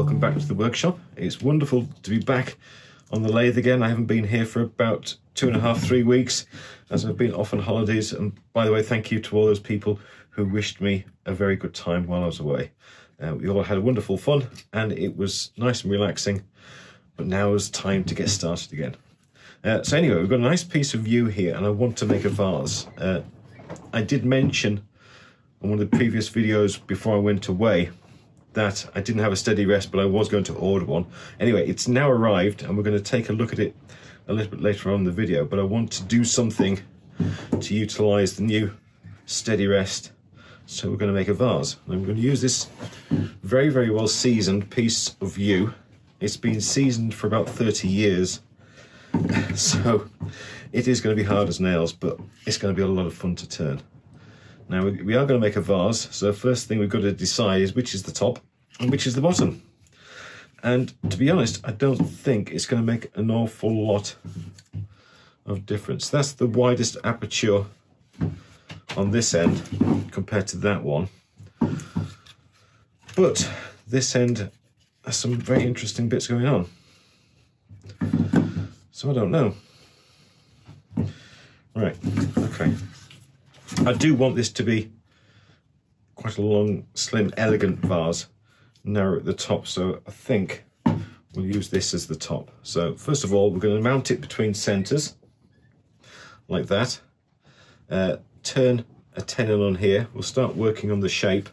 welcome back to the workshop. It's wonderful to be back on the lathe again. I haven't been here for about 2.5, 3 weeks as I've been off on holidays. And by the way, thank you to all those people who wished me a very good time while I was away. We all had a wonderful fun and it was nice and relaxing, but now it's time to get started again. So anyway, we've got a nice piece of yew here and I want to make a vase. I did mention on one of the previous videos before I went away that I didn't have a steady rest, but I was going to order one. Anyway, it's now arrived and we're going to take a look at it a little bit later on in the video, but I want to do something to utilize the new steady rest. So we're going to make a vase. And I'm going to use this very, very well seasoned piece of yew. It's been seasoned for about 30 years. So it is going to be hard as nails, but it's going to be a lot of fun to turn. Now we are going to make a vase, so first thing we've got to decide is which is the top and which is the bottom. And to be honest, I don't think it's going to make an awful lot of difference. That's the widest aperture on this end compared to that one. But this end has some very interesting bits going on. So I don't know. Right, okay. I do want this to be quite a long, slim, elegant vase, narrow at the top, so I think we'll use this as the top. So first of all, we're going to mount it between centres, like that. Turn a tenon on here, we'll start working on the shape,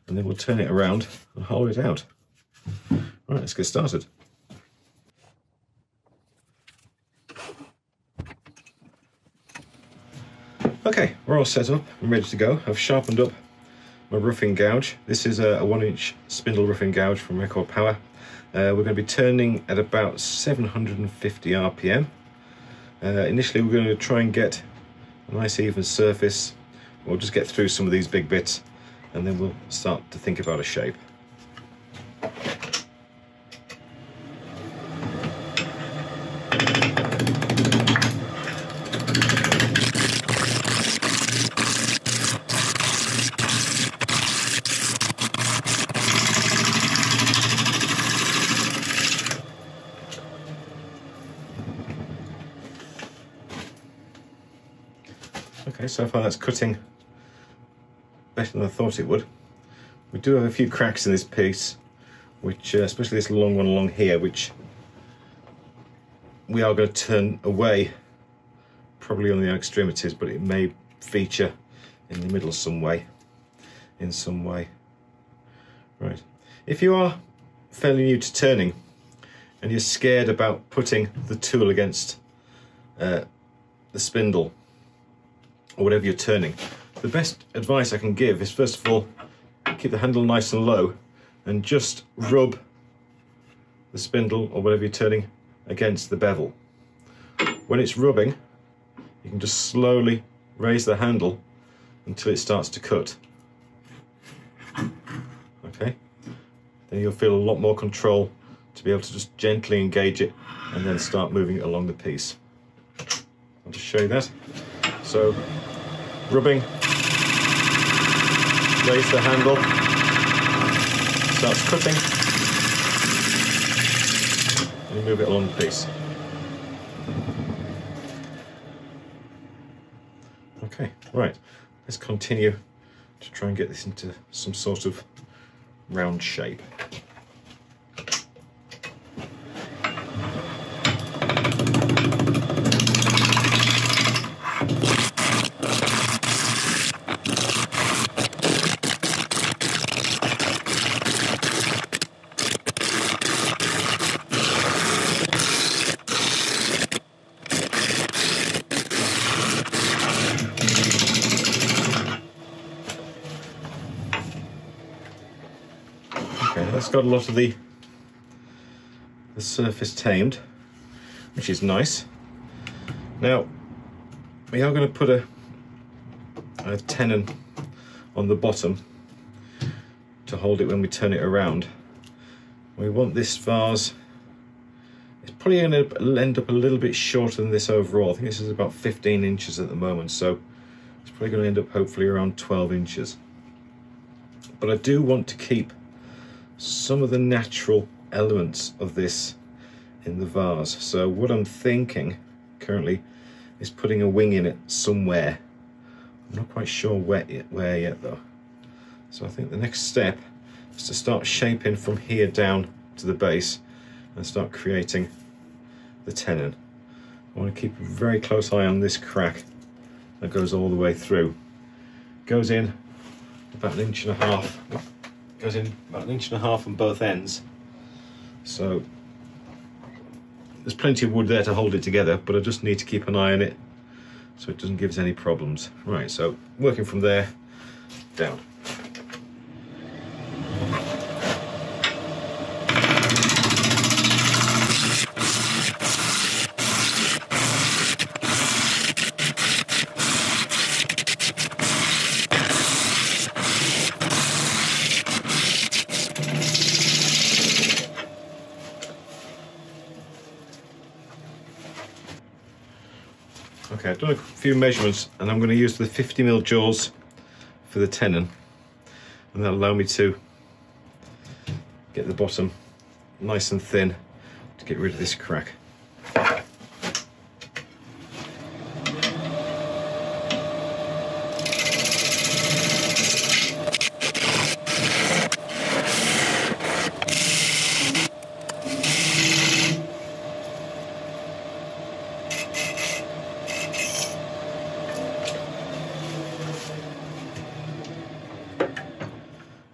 and then we'll turn it around and hollow it out. Right, let's get started. Okay, we're all set up and ready to go. I've sharpened up my roughing gouge. This is a 1-inch spindle roughing gouge from Record Power. We're going to be turning at about 750 RPM. Initially we're going to try and get a nice even surface. We'll just get through some of these big bits and then we'll start to think about a shape. Okay, so far that's cutting better than I thought it would. We do have a few cracks in this piece, which, especially this long one along here, which we are going to turn away, probably on the extremities, but it may feature in the middle in some way. Right. If you are fairly new to turning and you're scared about putting the tool against the spindle, or whatever you're turning, the best advice I can give is, first of all, keep the handle nice and low and just rub the spindle or whatever you're turning against the bevel. When it's rubbing, you can just slowly raise the handle until it starts to cut. Okay, then you'll feel a lot more control to be able to just gently engage it and then start moving it along the piece. I'll just show you that. So, rubbing, raise the handle, starts cutting, and you move it along the piece. Okay, right, let's continue to try and get this into some sort of round shape. That's got a lot of the surface tamed, which is nice. Now we are going to put a tenon on the bottom to hold it when we turn it around. We want this vase, it's probably going to end up a little bit shorter than this overall. I think this is about 15 inches at the moment, so it's probably going to end up hopefully around 12 inches. But I do want to keep some of the natural elements of this in the vase. So what I'm thinking currently is putting a wing in it somewhere. I'm not quite sure where yet though. So I think the next step is to start shaping from here down to the base and start creating the tenon. I want to keep a very close eye on this crack that goes all the way through. Goes in about 1.5 inches. Goes in about 1.5 inches on both ends. So there's plenty of wood there to hold it together, but I just need to keep an eye on it so it doesn't give us any problems. Right, so working from there down. Okay, I've done a few measurements and I'm going to use the 50mm jaws for the tenon, and that'll allow me to get the bottom nice and thin to get rid of this crack.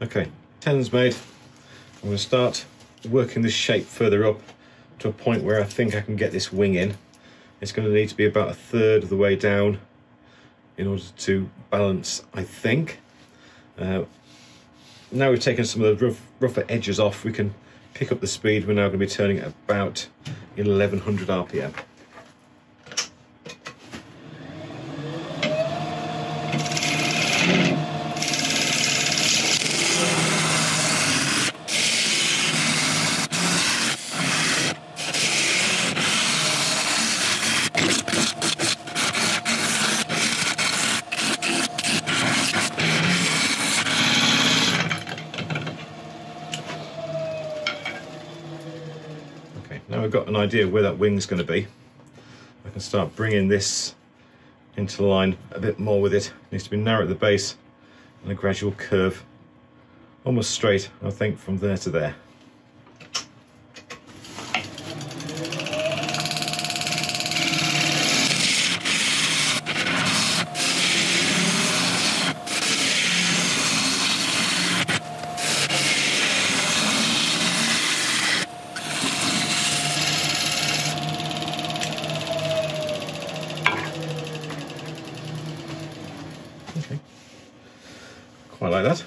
Okay, tenon's made. I'm going to start working this shape further up to a point where I think I can get this wing in. It's going to need to be about 1/3 of the way down in order to balance, I think. Now we've taken some of the rougher edges off, we can pick up the speed. We're now going to be turning at about 1100 RPM. Now I've got an idea where that wing's going to be, I can start bringing this into line a bit more with it. It needs to be narrow at the base and a gradual curve, almost straight, I think, from there to there. Okay, quite like that.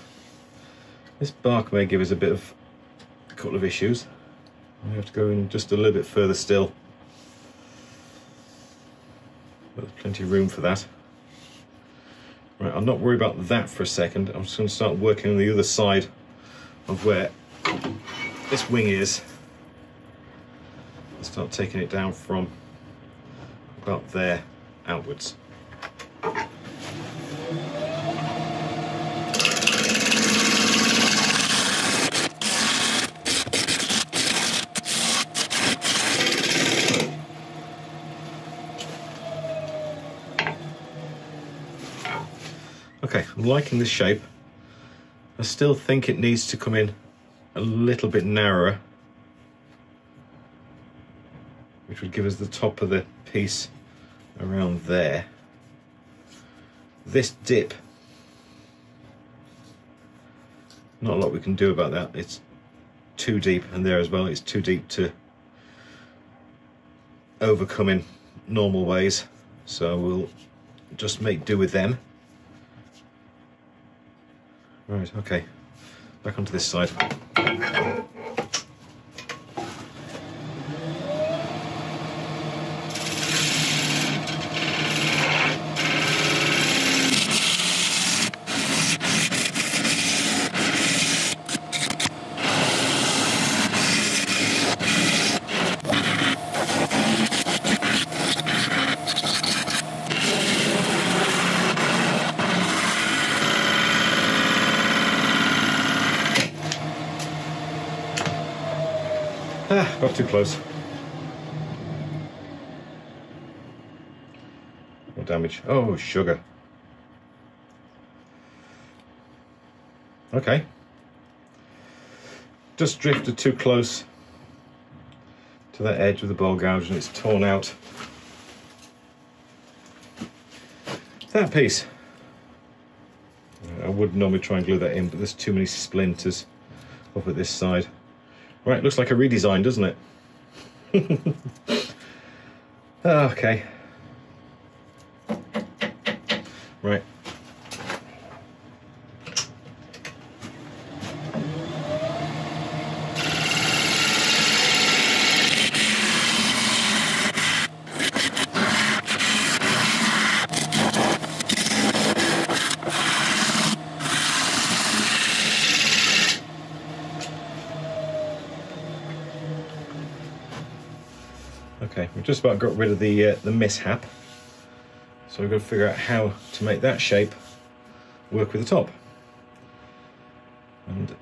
This bark may give us a couple of issues. We have to go in just a little bit further still. But there's plenty of room for that. Right, I'll not worry about that for a second. I'm just going to start working on the other side of where this wing is. I'll start taking it down from about there outwards. Okay, I'm liking this shape. I still think it needs to come in a little bit narrower, which would give us the top of the piece around there. This dip, not a lot we can do about that. It's too deep, and there as well, it's too deep to overcome in normal ways. So we'll just make do with them. Right, okay, back onto this side. Ah, got too close. No damage. Oh, sugar. Okay. Just drifted too close to that edge with the bowl gouge and it's torn out. That piece. I would normally try and glue that in, but there's too many splinters up at this side. Right, looks like a redesign, doesn't it? Okay. Right. Okay, we've just about got rid of the mishap, so we've got to figure out how to make that shape work with the top. And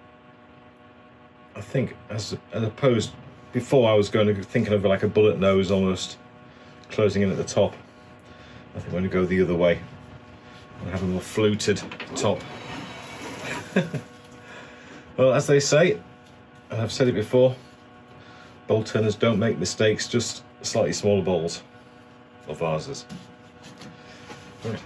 I think, as opposed, before I was thinking of like a bullet nose almost closing in at the top. I think I'm going to go the other way and have a more fluted top. Well, as they say, and I've said it before, bowl turners don't make mistakes, just slightly smaller bowls or vases. Right.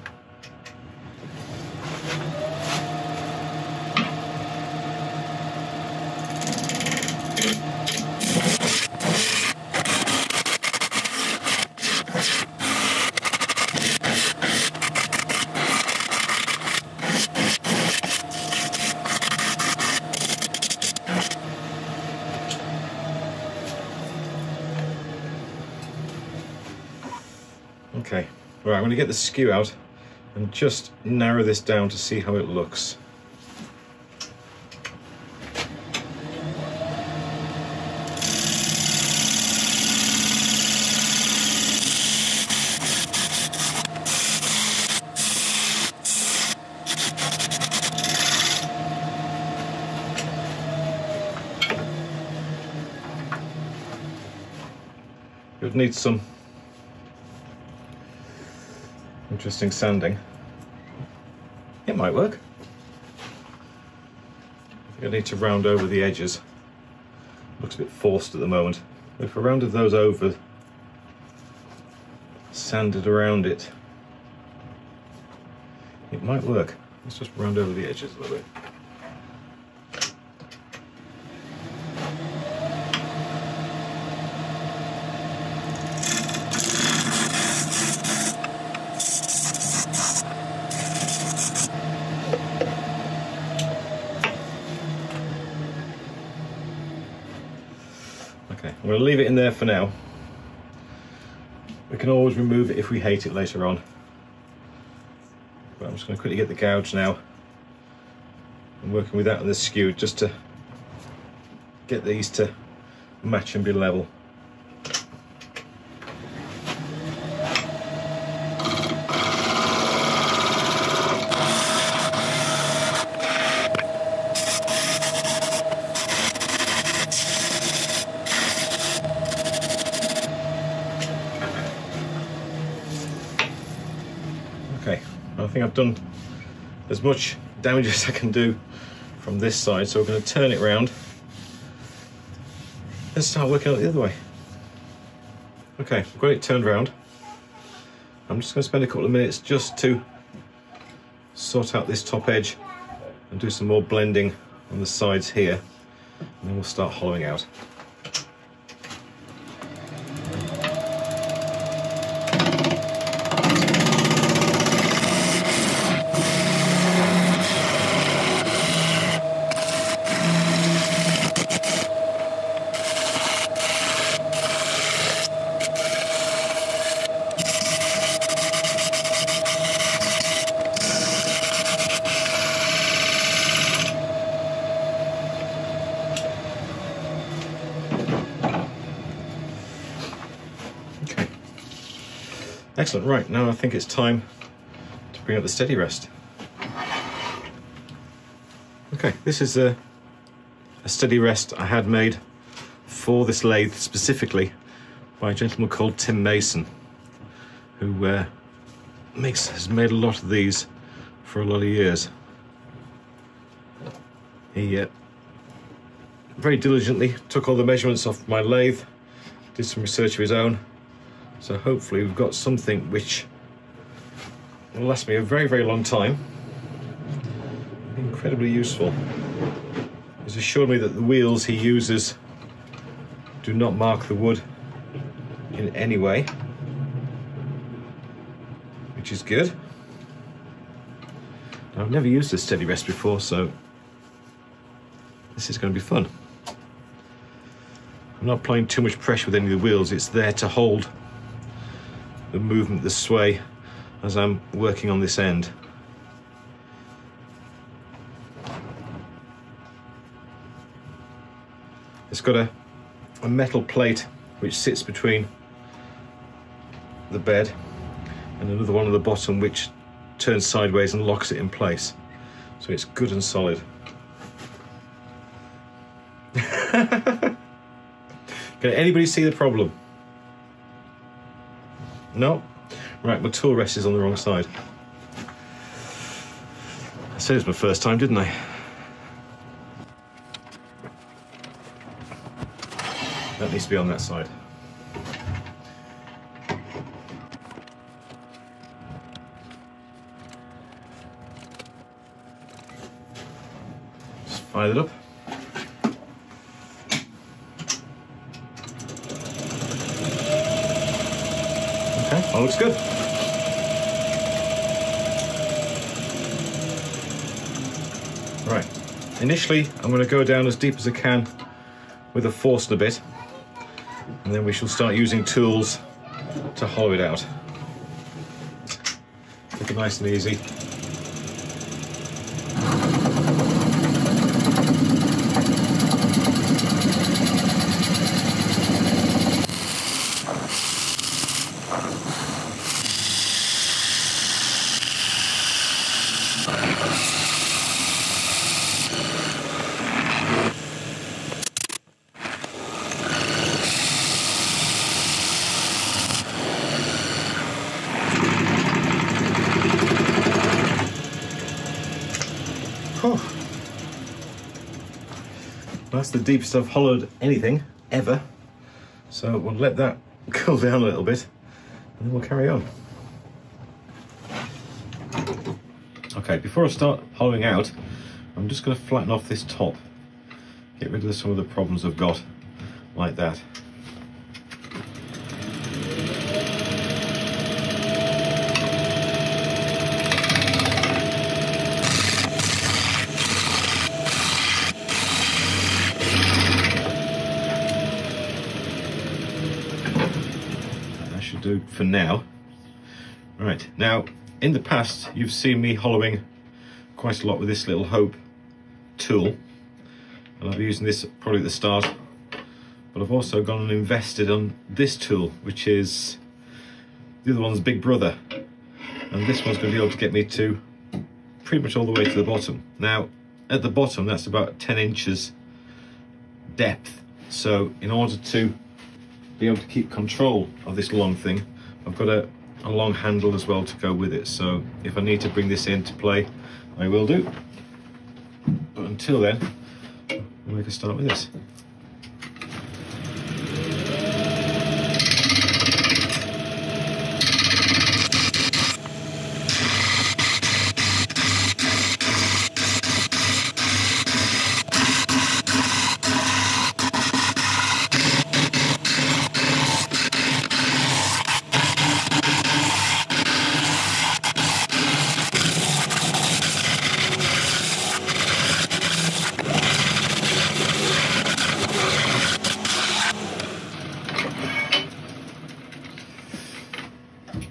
Okay, right, I'm going to get the skew out and just narrow this down to see how it looks. It would need some interesting sanding. It might work. I think I need to round over the edges. Looks a bit forced at the moment. If I rounded those over, sanded around it, it might work. Let's just round over the edges a little bit. Okay, I'm going to leave it in there for now. We can always remove it if we hate it later on. But I'm just going to quickly get the gouge now. I'm working with that on the skew just to get these to match and be level. Okay, I think I've done as much damage as I can do from this side, so we're going to turn it round and start working out the other way. Okay, I've got it turned round. I'm just going to spend a couple of minutes just to sort out this top edge and do some more blending on the sides here, and then we'll start hollowing out. Excellent, right, now I think it's time to bring up the steady rest. Okay, this is a steady rest I had made for this lathe specifically by a gentleman called Tim Mason, who has made a lot of these for a lot of years. He very diligently took all the measurements off my lathe, did some research of his own, so hopefully we've got something which will last me a very, very long time. Incredibly useful. He's assured me that the wheels he uses do not mark the wood in any way, which is good. Now, I've never used a steady rest before, so this is going to be fun. I'm not applying too much pressure with any of the wheels. It's there to hold the movement, the sway, as I'm working on this end. It's got a metal plate which sits between the bed and another one at the bottom which turns sideways and locks it in place. So it's good and solid. Can anybody see the problem? No? Right, my tool rest is on the wrong side. I said it's my first time, didn't I? That needs to be on that side. Just fire it up. Okay, that looks good. Right, initially I'm going to go down as deep as I can with a Forstner bit, and then we shall start using tools to hollow it out. Take it nice and easy. That's the deepest I've hollowed anything ever, so we'll let that cool down a little bit and then we'll carry on. Okay, before I start hollowing out, I'm just going to flatten off this top, get rid of some of the problems I've got, like that. Do for now. Right, now in the past you've seen me hollowing quite a lot with this little Hope tool, and I'll be using this probably at the start, but I've also gone and invested on this tool, which is the other one's big brother, and this one's going to be able to get me to pretty much all the way to the bottom. Now at the bottom that's about 10 inches depth, so in order to be able to keep control of this long thing, I've got a long handle as well to go with it, so if I need to bring this into play I will do, but until then we'll make a start with this.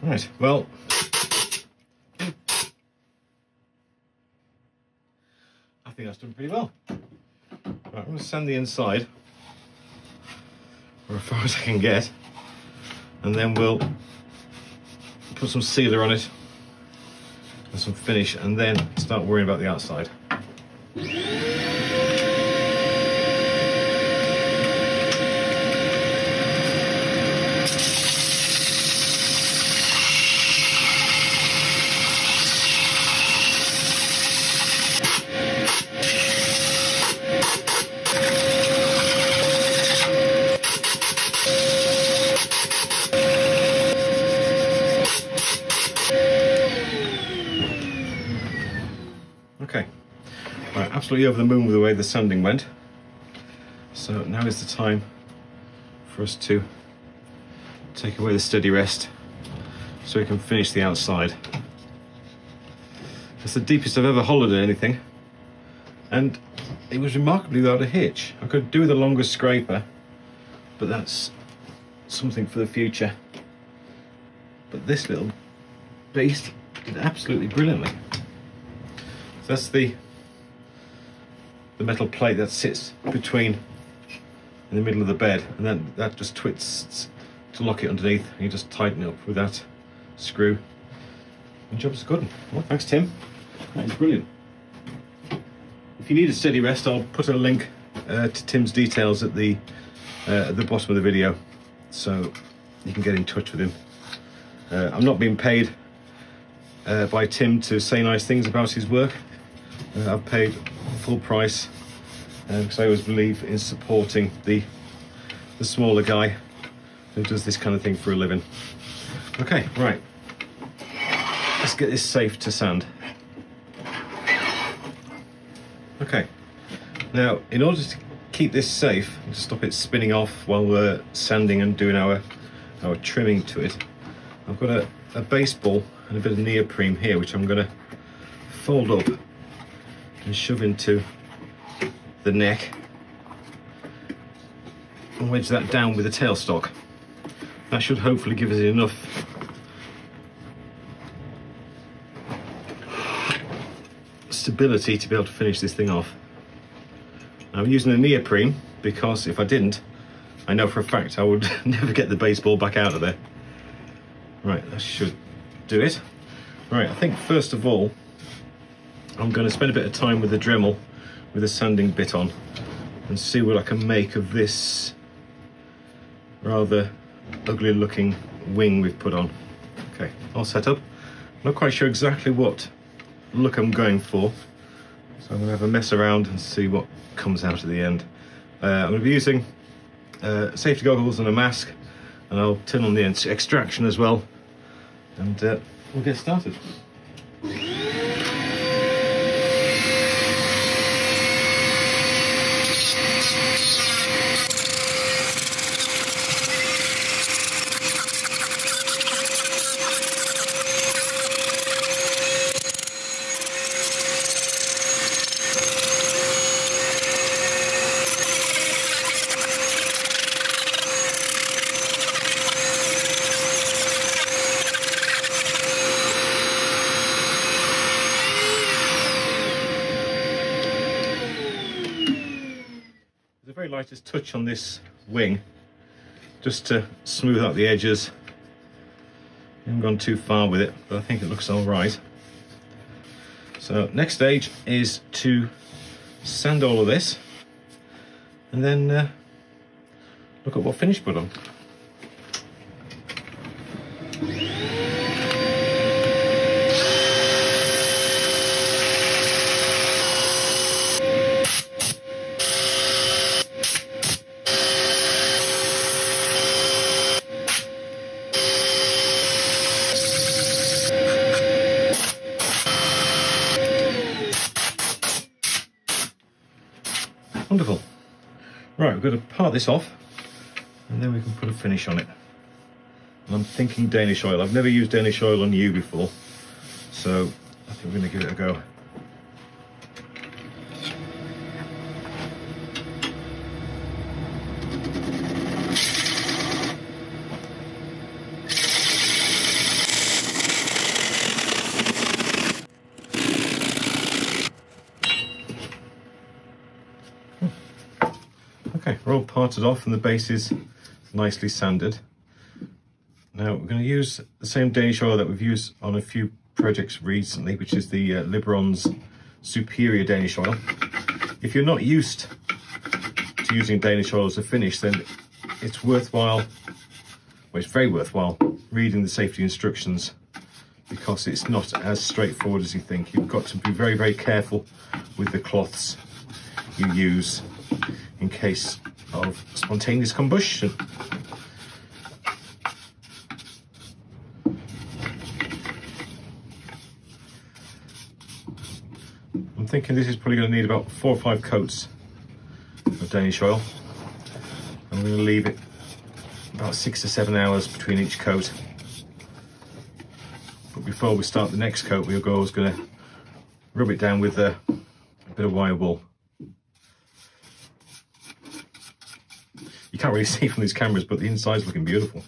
Right, well, I think that's done pretty well. Right, I'm going to sand the inside, or as far as I can get, and then we'll put some sealer on it and some finish, and then start worrying about the outside. Okay, right, absolutely over the moon with the way the sanding went. So now is the time for us to take away the steady rest so we can finish the outside. It's the deepest I've ever hollowed anything, and it was remarkably without a hitch. I could do with a longer scraper, but that's something for the future. But this little beast did absolutely brilliantly. So that's the metal plate that sits between in the middle of the bed, and then that just twists to lock it underneath, and you just tighten it up with that screw. And job's good. Well, thanks, Tim. That is brilliant. If you need a steady rest, I'll put a link to Tim's details at the bottom of the video, so you can get in touch with him. I'm not being paid by Tim to say nice things about his work. I've paid full price because I always believe in supporting the smaller guy who does this kind of thing for a living. Okay, right. Let's get this safe to sand. Okay, now in order to keep this safe and to stop it spinning off while we're sanding and doing our trimming to it, I've got a baseball and a bit of neoprene here, which I'm going to fold up and shove into the neck and wedge that down with the tailstock. That should hopefully give us enough stability to be able to finish this thing off. Now, I'm using a neoprene because if I didn't, I know for a fact I would never get the baseball back out of there. Right, that should do it. Right, I think first of all I'm going to spend a bit of time with the Dremel with the sanding bit on and see what I can make of this rather ugly looking wing we've put on. Okay, all set up. Not quite sure exactly what look I'm going for, so I'm going to have a mess around and see what comes out at the end. I'm going to be using safety goggles and a mask, and I'll turn on the extraction as well, and we'll get started. Very lightest touch on this wing just to smooth out the edges. I haven't gone too far with it, but I think it looks all right. So next stage is to sand all of this and then look at what finish put on. Wonderful. Right, we've got to part this off and then we can put a finish on it. And I'm thinking Danish oil. I've never used Danish oil on you before, so I think we're going to give it a go. Okay, we're all parted off and the base is nicely sanded. Now we're going to use the same Danish oil that we've used on a few projects recently, which is the Libron's Superior Danish oil. If you're not used to using Danish oil as a finish, then it's worthwhile, well, it's very worthwhile reading the safety instructions, because it's not as straightforward as you think. You've got to be very, very careful with the cloths you use in case of spontaneous combustion. I'm I'm thinking this is probably going to need about 4 or 5 coats of Danish oil. I'm going to leave it about 6 to 7 hours between each coat. But before we start the next coat, we're always going to rub it down with a bit of wire wool. You can't really see from these cameras, but the inside's looking beautiful.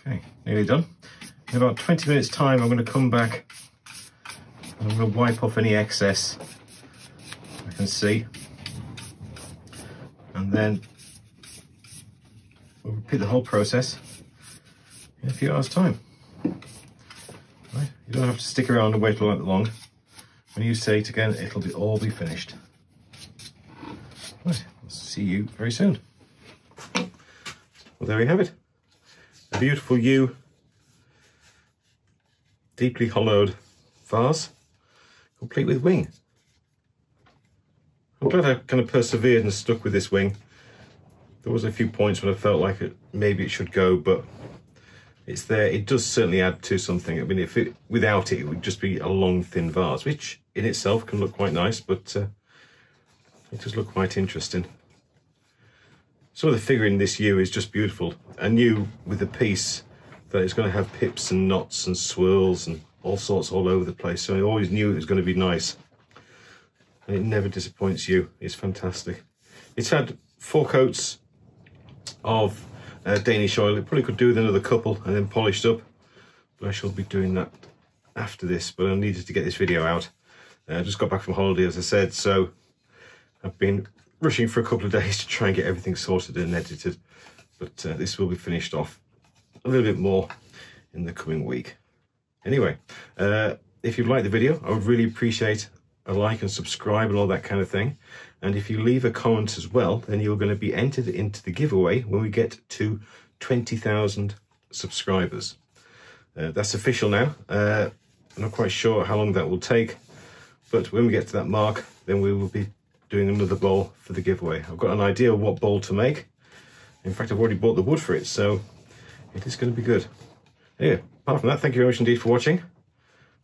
Okay, nearly done. In about 20 minutes time, I'm going to come back and I'm going to wipe off any excess I can see. And then we'll repeat the whole process in a few hours' time. Right? You don't have to stick around and wait all that long. When you say it again, it'll all be finished. Right, I'll see you very soon. Well, there you have it. A beautiful yew, deeply hollowed vase, complete with wing. I'm glad I kind of persevered and stuck with this wing. There was a few points when I felt like maybe it should go, but it's there. It does certainly add to something. I mean, without it, it would just be a long, thin vase, which in itself can look quite nice, but it does look quite interesting. Some of the figuring in this yew is just beautiful. I knew with the piece that it's going to have pips and knots and swirls and all sorts all over the place, so I always knew it was going to be nice. And it never disappoints you. It's fantastic. It's had 4 coats of Danish oil. It probably could do with another couple and then polished up, but I shall be doing that after this. But I needed to get this video out. I just got back from holiday, as I said, so I've been rushing for a couple of days to try and get everything sorted and edited. But this will be finished off a little bit more in the coming week. Anyway, if you've liked the video, I would really appreciate a like and subscribe and all that kind of thing. And if you leave a comment as well, then you're going to be entered into the giveaway when we get to 20,000 subscribers. That's official now. I'm not quite sure how long that will take, but when we get to that mark, then we will be doing another bowl for the giveaway. I've got an idea of what bowl to make. In fact, I've already bought the wood for it, so it is going to be good. Anyway, apart from that, thank you very much indeed for watching.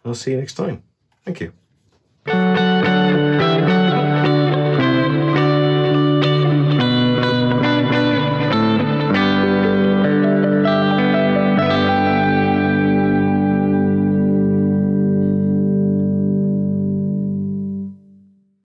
I'll see you next time. Thank you.